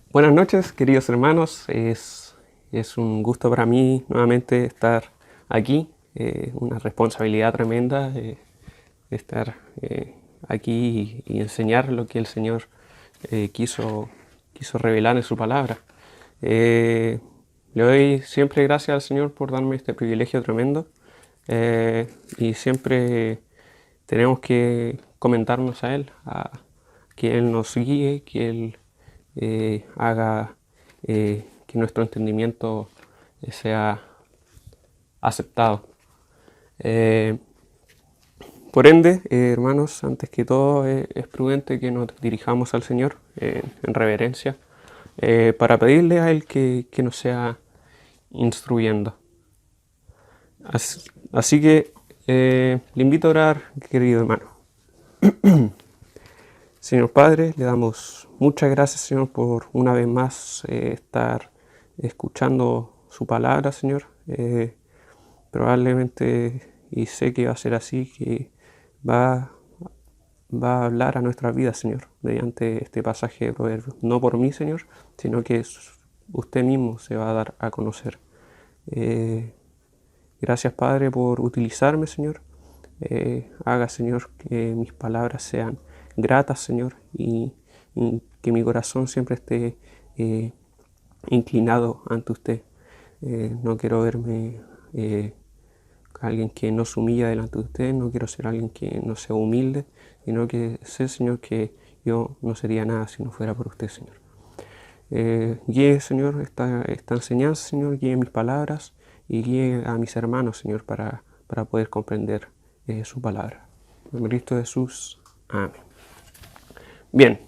Buenas noches, queridos hermanos. Es un gusto para mí nuevamente estar aquí. Una responsabilidad tremenda estar aquí y enseñar lo que el Señor quiso revelar en su palabra. Eh, Le doy siempre gracias al Señor por darme este privilegio tremendo y siempre tenemos que comentarnos a Él, a que Él nos guíe, que Él haga que nuestro entendimiento sea aceptado. Eh, por ende, hermanos, antes que todo es prudente que nos dirijamos al Señor en reverencia para pedirle a Él que nos sea instruyendo. Así que le invito a orar, querido hermano. Señor Padre, le damos muchas gracias, Señor, por una vez más estar escuchando su palabra, Señor. Probablemente, y sé que va a ser así, que va, va a hablar a nuestras vidas, Señor, mediante este pasaje de Proverbios. No por mí, Señor, sino que usted mismo se va a dar a conocer. Eh, Gracias, Padre, por utilizarme, Señor. Haga, Señor, que mis palabras sean gratas, Señor, y que mi corazón siempre esté inclinado ante usted. No quiero verme alguien que no se humilla delante de usted, no quiero ser alguien que no sea humilde, sino que sé, Señor, que yo no sería nada si no fuera por usted, Señor. Guíe, Señor, esta enseñanza, Señor, guíe mis palabras y guíe a mis hermanos, Señor, para poder comprender su palabra. En Cristo Jesús. Amén. Bien,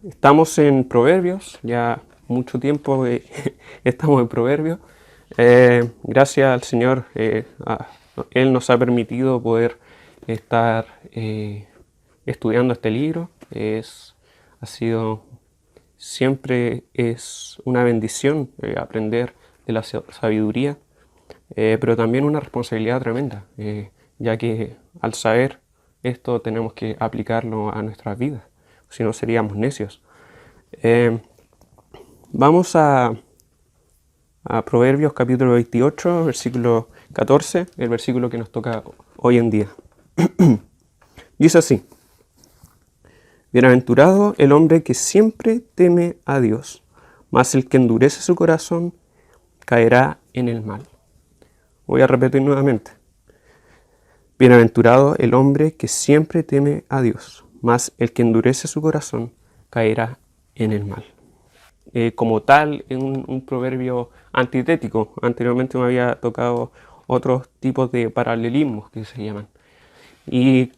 estamos en Proverbios, ya mucho tiempo estamos en Proverbios. Gracias al Señor, Él nos ha permitido poder estar estudiando este libro. Ha sido siempre es una bendición aprender de la sabiduría, pero también una responsabilidad tremenda, ya que al saber esto tenemos que aplicarlo a nuestras vidas, si no seríamos necios. Eh, Vamos a Proverbios capítulo 28, versículo 14, el versículo que nos toca hoy en día. Dice así: Bienaventurado el hombre que siempre teme a Dios, mas el que endurece su corazón caerá en el mal. Voy a repetir nuevamente. Bienaventurado el hombre que siempre teme a Dios, mas el que endurece su corazón caerá en el mal. Como tal, es un proverbio antitético. Anteriormente me había tocado otros tipos de paralelismos que se llaman. ¿Y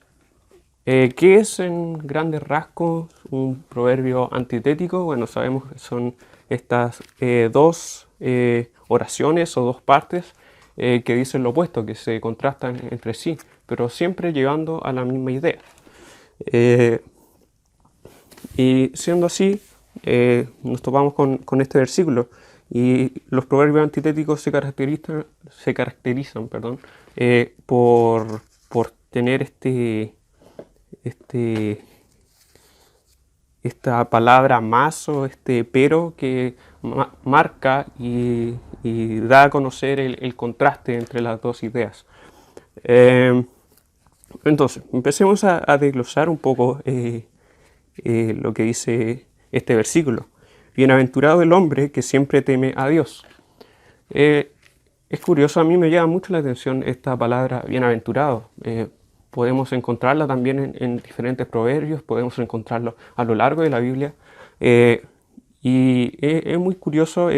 qué es en grandes rasgos un proverbio antitético? Bueno, sabemos que son estas dos oraciones o dos partes que dicen lo opuesto, que se contrastan entre sí, pero siempre llevando a la misma idea. Y siendo así, nos topamos con este versículo. Y los proverbios antitéticos se caracterizan por tener este, esta palabra más o este pero que marca y da a conocer el contraste entre las dos ideas. Entonces, empecemos a desglosar un poco lo que dice este versículo. Bienaventurado el hombre que siempre teme a Dios. Es curioso, a mí me llama mucho la atención esta palabra bienaventurado. Podemos encontrarla también en diferentes proverbios, podemos encontrarlo a lo largo de la Biblia. Y es muy curioso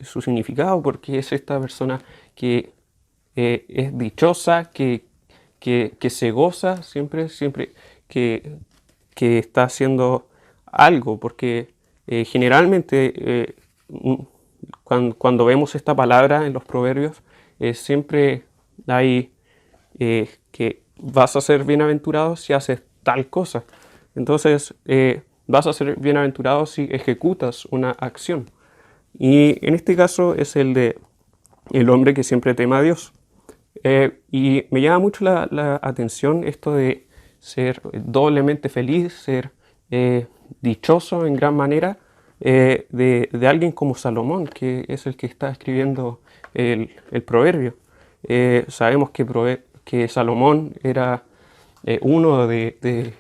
su significado, porque es esta persona que es dichosa, que se goza siempre que está haciendo algo, porque generalmente cuando vemos esta palabra en los proverbios, siempre hay que vas a ser bienaventurado si haces tal cosa. Entonces, vas a ser bienaventurado si ejecutas una acción. Y en este caso es el de el hombre que siempre teme a Dios. Y me llama mucho la atención esto de ser doblemente feliz, ser dichoso en gran manera de alguien como Salomón, que es el que está escribiendo el proverbio. Sabemos que Salomón era uno de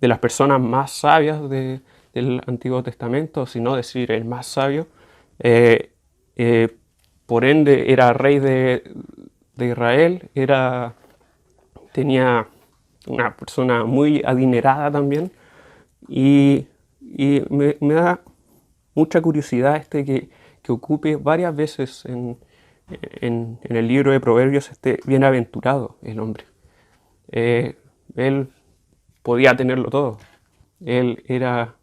las personas más sabias del Antiguo Testamento, si no decir el más sabio. Eh, eh, por ende, era rey de Israel, tenía una persona muy adinerada también, y me da mucha curiosidad que ocupe varias veces en el libro de Proverbios este bienaventurado el hombre. Él podía tenerlo todo. Él era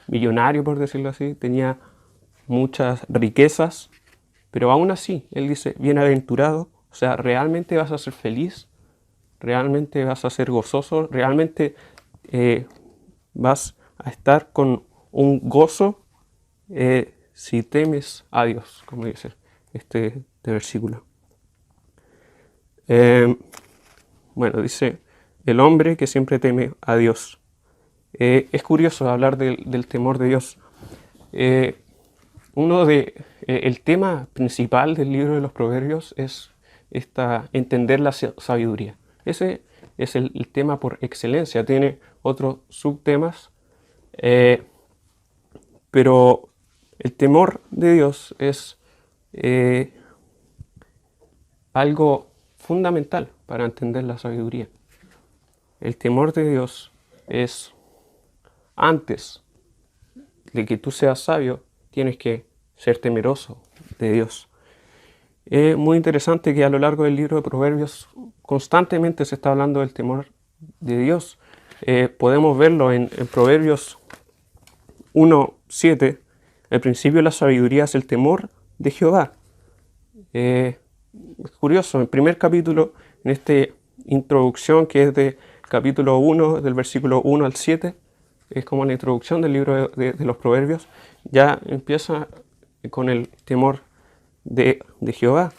millonario, por decirlo así, tenía muchas riquezas, pero aún así, él dice, bienaventurado, o sea, realmente vas a ser feliz, realmente vas a ser gozoso, realmente vas a estar con un gozo si temes a Dios, como dice este versículo. Bueno, dice, el hombre que siempre teme a Dios. Es curioso hablar del temor de Dios. El tema principal del libro de los Proverbios es entender la sabiduría. Ese es el tema por excelencia. Tiene otros subtemas, pero el temor de Dios es algo fundamental para entender la sabiduría. El temor de Dios es, antes de que tú seas sabio, tienes que ser temeroso de Dios. Es muy interesante que a lo largo del libro de Proverbios constantemente se está hablando del temor de Dios. Podemos verlo en Proverbios 1:7. El principio de la sabiduría es el temor de Jehová. Es curioso, en el primer capítulo, en esta introducción que es de capítulo 1, del versículo 1 al 7, es como la introducción del libro de los Proverbios, ya empieza con el temor de Jehová.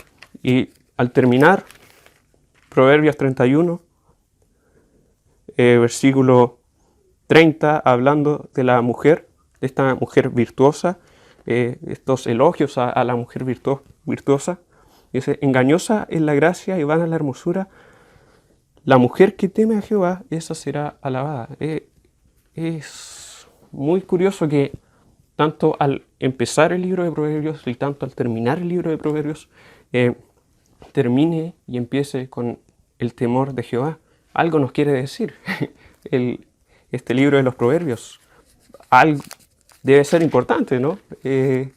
Y al terminar, Proverbios 31, versículo 30, hablando de la mujer, de esta mujer virtuosa, estos elogios a la mujer virtuosa, dice, engañosa es la gracia y vana la hermosura, la mujer que teme a Jehová, esa será alabada. Es muy curioso que tanto al empezar el libro de Proverbios y tanto al terminar el libro de Proverbios, termine y empiece con el temor de Jehová. Algo nos quiere decir este libro de los Proverbios. Algo debe ser importante, ¿no? Que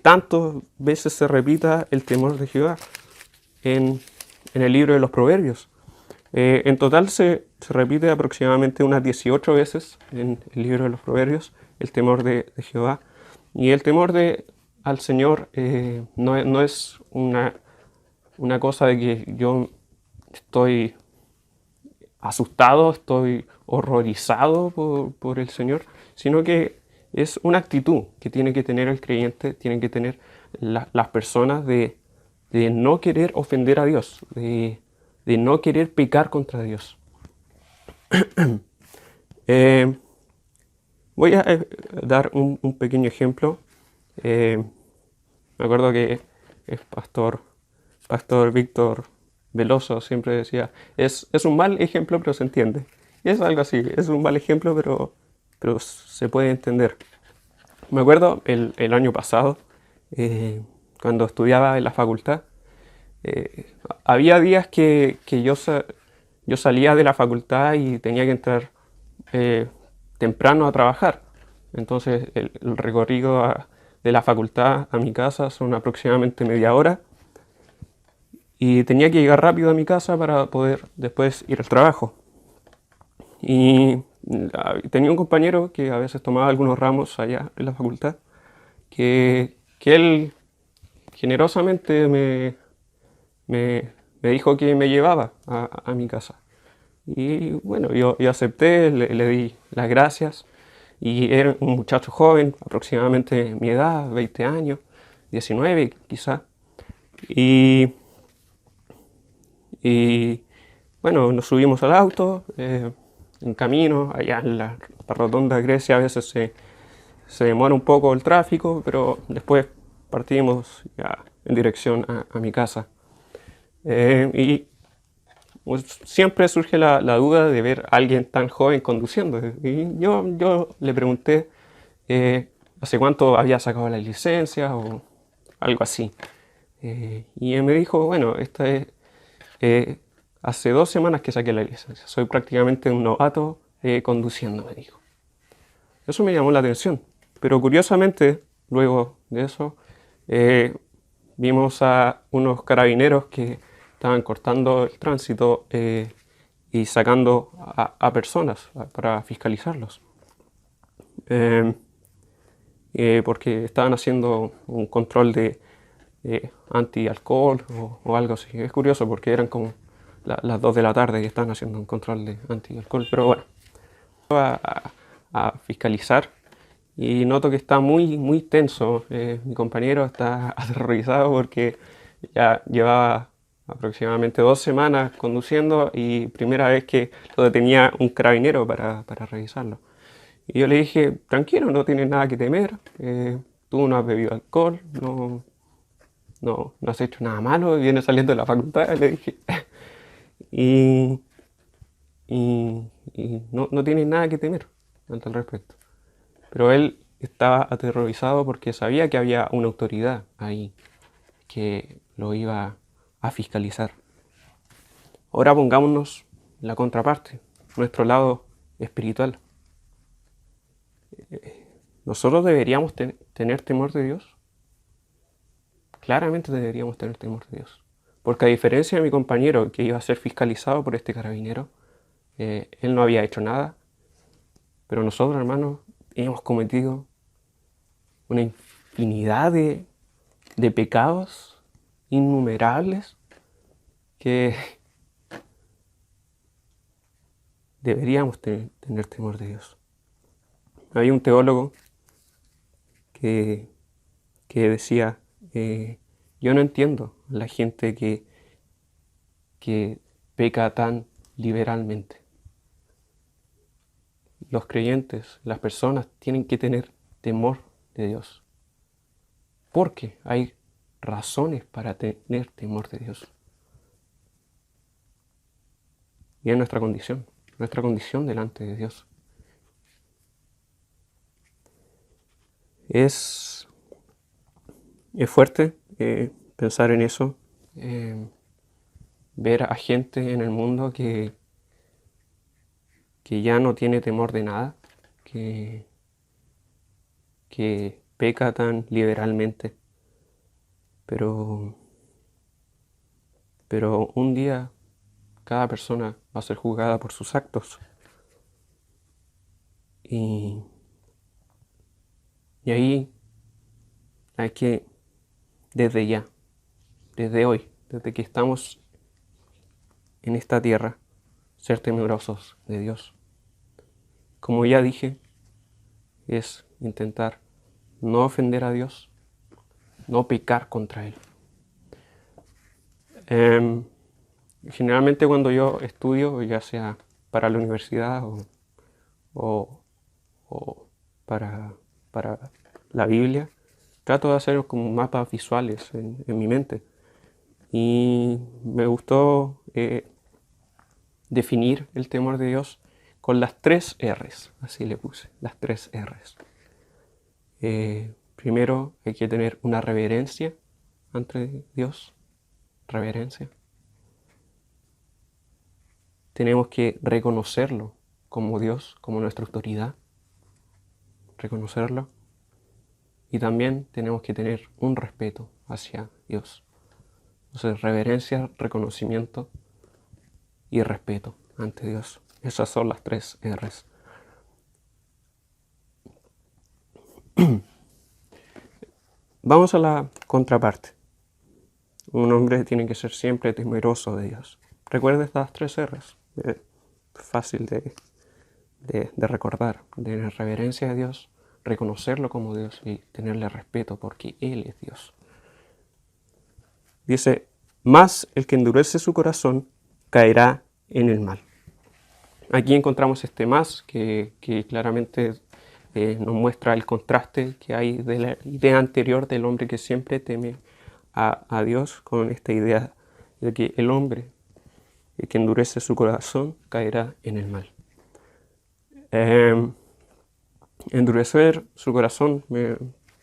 tantas veces se repita el temor de Jehová en el libro de los Proverbios. En total se repite aproximadamente unas 18 veces en el libro de los Proverbios el temor de Jehová. Y el temor al Señor no es una cosa de que yo estoy asustado, estoy horrorizado por el Señor, sino que es una actitud que tiene que tener el creyente, tienen que tener las personas de no querer ofender a Dios, de no querer pecar contra Dios. Voy a dar un pequeño ejemplo. Me acuerdo que el pastor Víctor Veloso siempre decía, es un mal ejemplo, pero se entiende. Y es algo así, es un mal ejemplo, pero se puede entender. Me acuerdo el año pasado, cuando estudiaba en la facultad, había días que yo salía de la facultad y tenía que entrar temprano a trabajar. Entonces el recorrido de la facultad a mi casa son aproximadamente media hora y tenía que llegar rápido a mi casa para poder después ir al trabajo. Y tenía un compañero que a veces tomaba algunos ramos allá en la facultad, que él generosamente me dijo que me llevaba a mi casa. Y bueno, yo acepté, le di las gracias. Y era un muchacho joven, aproximadamente mi edad, 20 años, 19 quizá. Y bueno, nos subimos al auto, en camino, allá en la rotonda de Grecia a veces se demora un poco el tráfico, pero después partimos ya en dirección a mi casa. Y pues, siempre surge la duda de ver a alguien tan joven conduciendo. Y yo le pregunté hace cuánto había sacado la licencia o algo así. Y él me dijo, bueno, eh, hace 2 semanas que saqué la licencia. Soy prácticamente un novato conduciendo, me dijo. Eso me llamó la atención. Pero curiosamente, luego de eso, eh, vimos a unos carabineros que estaban cortando el tránsito y sacando a personas para fiscalizarlos. Eh, Porque estaban haciendo un control de anti-alcohol o algo así. Es curioso porque eran como las 2 de la tarde y estaban haciendo un control de anti-alcohol. Pero bueno, a fiscalizar y noto que está muy tenso. Mi compañero está aterrorizado porque ya llevaba aproximadamente 2 semanas conduciendo y primera vez que lo detenía un carabinero para revisarlo. Y yo le dije, tranquilo, no tienes nada que temer, tú no has bebido alcohol, no has hecho nada malo, vienes saliendo de la facultad, le dije. Y, y no tienes nada que temer ante el respecto. Pero él estaba aterrorizado porque sabía que había una autoridad ahí que lo iba a fiscalizar. Ahora pongámonos la contraparte, nuestro lado espiritual. ¿Nosotros deberíamos tener temor de Dios? Claramente deberíamos tener temor de Dios. Porque a diferencia de mi compañero que iba a ser fiscalizado por este carabinero, él no había hecho nada. Pero nosotros, hermanos, hemos cometido una infinidad de pecados innumerables que deberíamos tener temor de Dios. Había un teólogo que decía, yo no entiendo la gente que peca tan liberalmente. Los creyentes, las personas, tienen que tener temor de Dios. Porque hay razones para tener temor de Dios. Y es nuestra condición delante de Dios. Es fuerte pensar en eso, ver a gente en el mundo que ya no tiene temor de nada, que peca tan liberalmente, pero un día cada persona va a ser juzgada por sus actos. Y ahí hay que, desde ya, desde hoy, desde que estamos en esta tierra, ser temerosos de Dios. Como ya dije, es intentar no ofender a Dios, no pecar contra Él. Generalmente cuando yo estudio, ya sea para la universidad o para la Biblia, trato de hacer como mapas visuales en mi mente. Y me gustó definir el temor de Dios con las 3 R's, así le puse, las 3 R's. Primero hay que tener una reverencia ante Dios, reverencia. Tenemos que reconocerlo como Dios, como nuestra autoridad, reconocerlo. Y también tenemos que tener un respeto hacia Dios. Entonces, reverencia, reconocimiento y respeto ante Dios. Esas son las 3 R's. Vamos a la contraparte. Un hombre tiene que ser siempre temeroso de Dios. Recuerda estas 3 R's. Fácil de recordar. De reverencia a Dios, reconocerlo como Dios y tenerle respeto porque Él es Dios. Dice, mas el que endurece su corazón caerá en el mal. Aquí encontramos este más que claramente nos muestra el contraste que hay de la idea anterior del hombre que siempre teme a Dios, con esta idea de que el hombre que endurece su corazón caerá en el mal. Endurecer su corazón,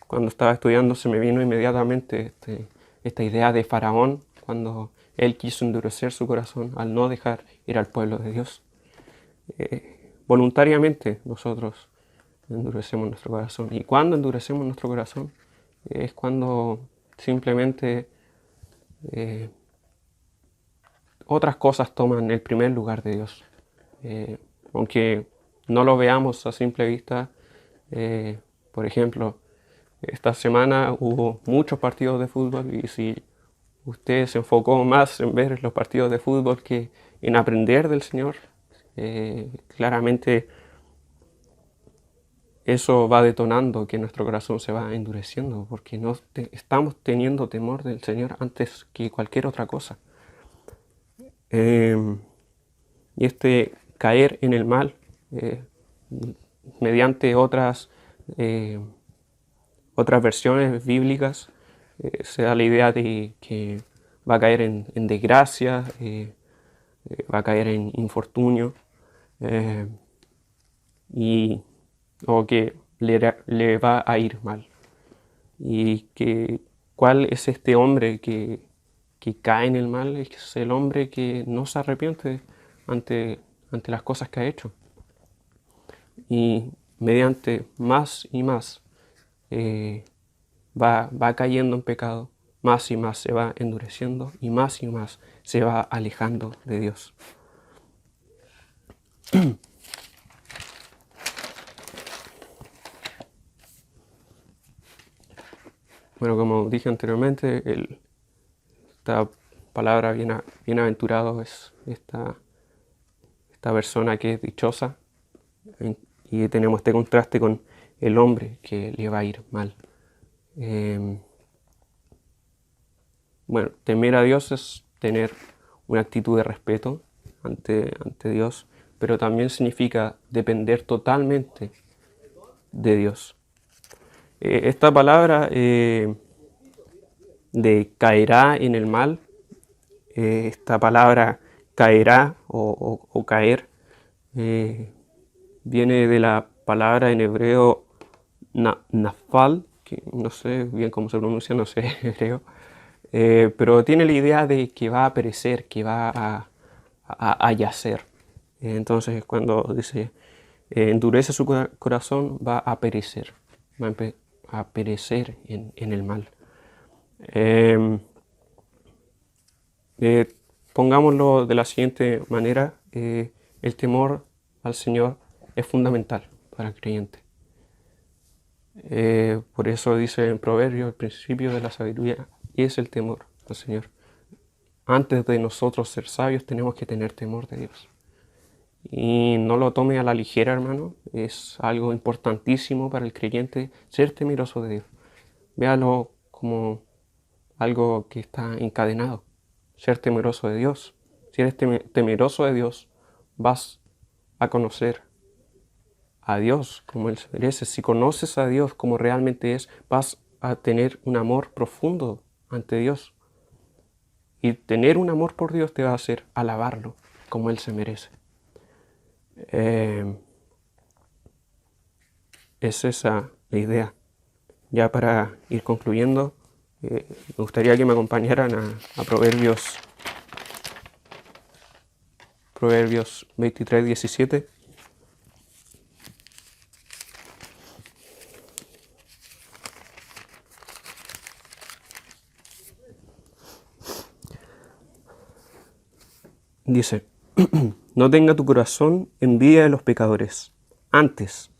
cuando estaba estudiando se me vino inmediatamente esta idea de Faraón, cuando él quiso endurecer su corazón al no dejar ir al pueblo de Dios. Voluntariamente nosotros endurecemos nuestro corazón. Y cuando endurecemos nuestro corazón es cuando simplemente otras cosas toman el primer lugar de Dios. Aunque no lo veamos a simple vista, por ejemplo, esta semana hubo muchos partidos de fútbol y si usted se enfocó más en ver los partidos de fútbol que en aprender del Señor, claramente eso va detonando que nuestro corazón se va endureciendo porque no estamos teniendo temor del Señor antes que cualquier otra cosa. Y este caer en el mal mediante otras versiones bíblicas se da la idea de que va a caer en desgracia, va a caer en infortunio o que le va a ir mal. Y que cuál es este hombre que cae en el mal, es el hombre que no se arrepiente ante las cosas que ha hecho. Y mediante más y más va cayendo en pecado, más y más se va endureciendo y más se va alejando de Dios. Bueno, como dije anteriormente, esta palabra bienaventurado es esta persona que es dichosa, y tenemos este contraste con el hombre que le va a ir mal. Bueno, temer a Dios es tener una actitud de respeto ante Dios, pero también significa depender totalmente de Dios. Esta palabra de caerá en el mal, esta palabra caerá o caer, viene de la palabra en hebreo nafal, que no sé bien cómo se pronuncia, no sé hebreo, pero tiene la idea de que va a perecer, que va a yacer. Entonces cuando dice endurece su corazón, va a perecer, va a perecer en el mal. Pongámoslo de la siguiente manera, el temor al Señor es fundamental para el creyente. Por eso dice en Proverbios, el principio de la sabiduría es el temor al Señor. Antes de nosotros ser sabios tenemos que tener temor de Dios. Y no lo tome a la ligera, hermano, es algo importantísimo para el creyente ser temeroso de Dios. Véalo como algo que está encadenado, ser temeroso de Dios. Si eres temeroso de Dios, vas a conocer a Dios como Él se merece. Si conoces a Dios como realmente es, vas a tener un amor profundo ante Dios. Y tener un amor por Dios te va a hacer alabarlo como Él se merece. Es esa la idea. Ya para ir concluyendo, me gustaría que me acompañaran a Proverbios 23, 17. Dice, no tenga tu corazón envidia de los pecadores, antes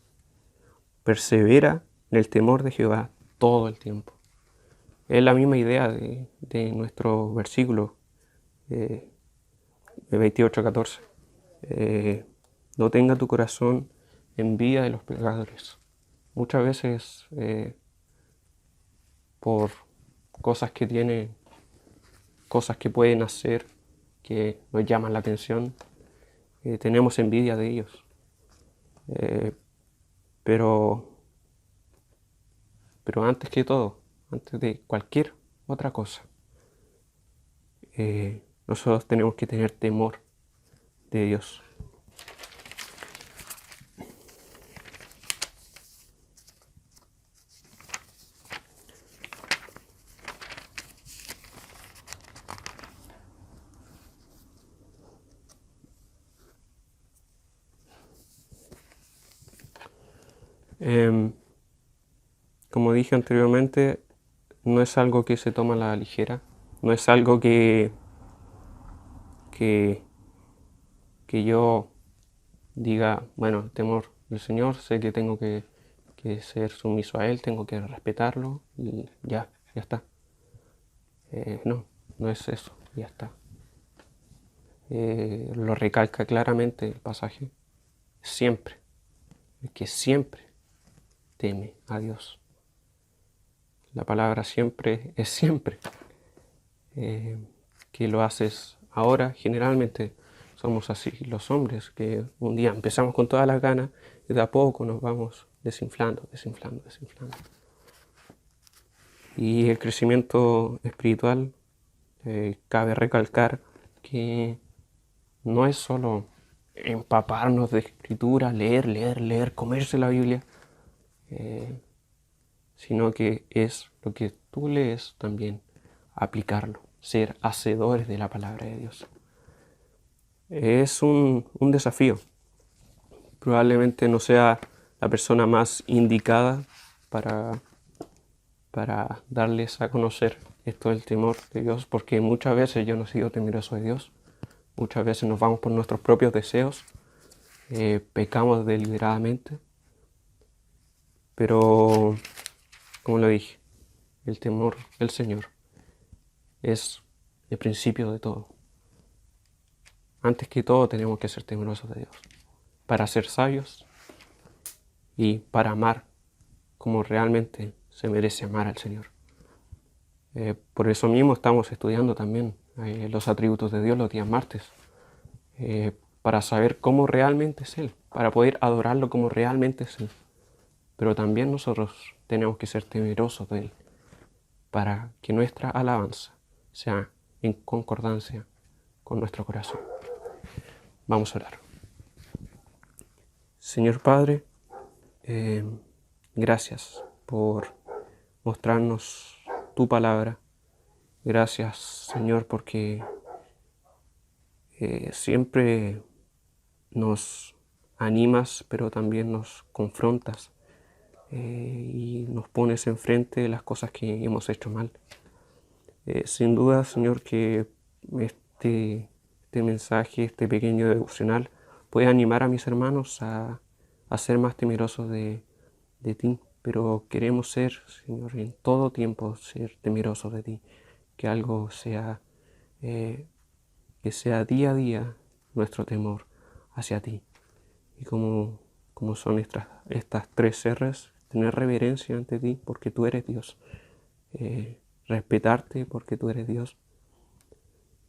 persevera en el temor de Jehová todo el tiempo. Es la misma idea de nuestro versículo de 28:14. No tenga tu corazón envidia de los pecadores. Muchas veces por cosas que pueden hacer, que nos llaman la atención, tenemos envidia de ellos. Pero antes que todo, antes de cualquier otra cosa, nosotros tenemos que tener temor de Dios. Como dije anteriormente, no es algo que se toma a la ligera, no es algo que yo diga, bueno, el temor del Señor, sé que tengo que ser sumiso a Él, tengo que respetarlo y ya está. No es eso, ya está. Lo recalca claramente el pasaje, siempre, el que siempre teme a Dios. La palabra siempre es siempre. Que lo haces ahora, generalmente somos así los hombres, que un día empezamos con todas las ganas y de a poco nos vamos desinflando. Y el crecimiento espiritual, cabe recalcar que no es solo empaparnos de escritura, leer, comerse la Biblia, sino que es lo que tú lees también, aplicarlo, ser hacedores de la palabra de Dios. Es un desafío. Probablemente no sea la persona más indicada para darles a conocer esto del temor de Dios, porque muchas veces yo no he sido temeroso de Dios. Muchas veces nos vamos por nuestros propios deseos, pecamos deliberadamente, pero, como lo dije, el temor del Señor es el principio de todo. Antes que todo tenemos que ser temerosos de Dios, para ser sabios y para amar como realmente se merece amar al Señor. Por eso mismo estamos estudiando también los atributos de Dios los días martes, para saber cómo realmente es Él, para poder adorarlo como realmente es Él. Pero también nosotros tenemos que ser temerosos de Él, para que nuestra alabanza sea en concordancia con nuestro corazón. Vamos a orar. Señor Padre, gracias por mostrarnos tu palabra. Gracias, Señor, porque siempre nos animas, pero también nos confrontas y nos pones enfrente de las cosas que hemos hecho mal. Sin duda, Señor, que este mensaje, este pequeño devocional, puede animar a mis hermanos a ser más temerosos de ti. Pero queremos ser, Señor, en todo tiempo ser temerosos de ti. Que algo sea, que sea día a día nuestro temor hacia ti. Y como son estas tres R's, tener reverencia ante ti porque tú eres Dios. Respetarte porque tú eres Dios.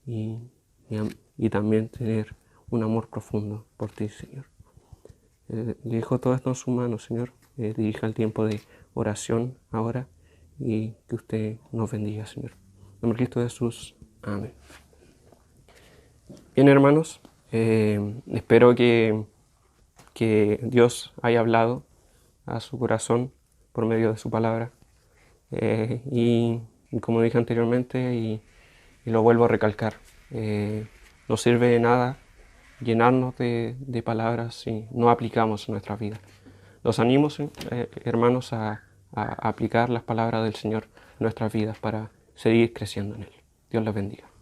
Y también tener un amor profundo por ti, Señor. Dejo todo esto en sus manos, Señor. Dirija el tiempo de oración ahora y que usted nos bendiga, Señor. En nombre de Cristo Jesús. Amén. Bien, hermanos, espero que Dios haya hablado a su corazón por medio de su palabra. Y como dije anteriormente, y lo vuelvo a recalcar, no sirve de nada llenarnos de palabras si no aplicamos en nuestra vida. Los animo, hermanos, a aplicar las palabras del Señor en nuestras vidas para seguir creciendo en Él. Dios les bendiga.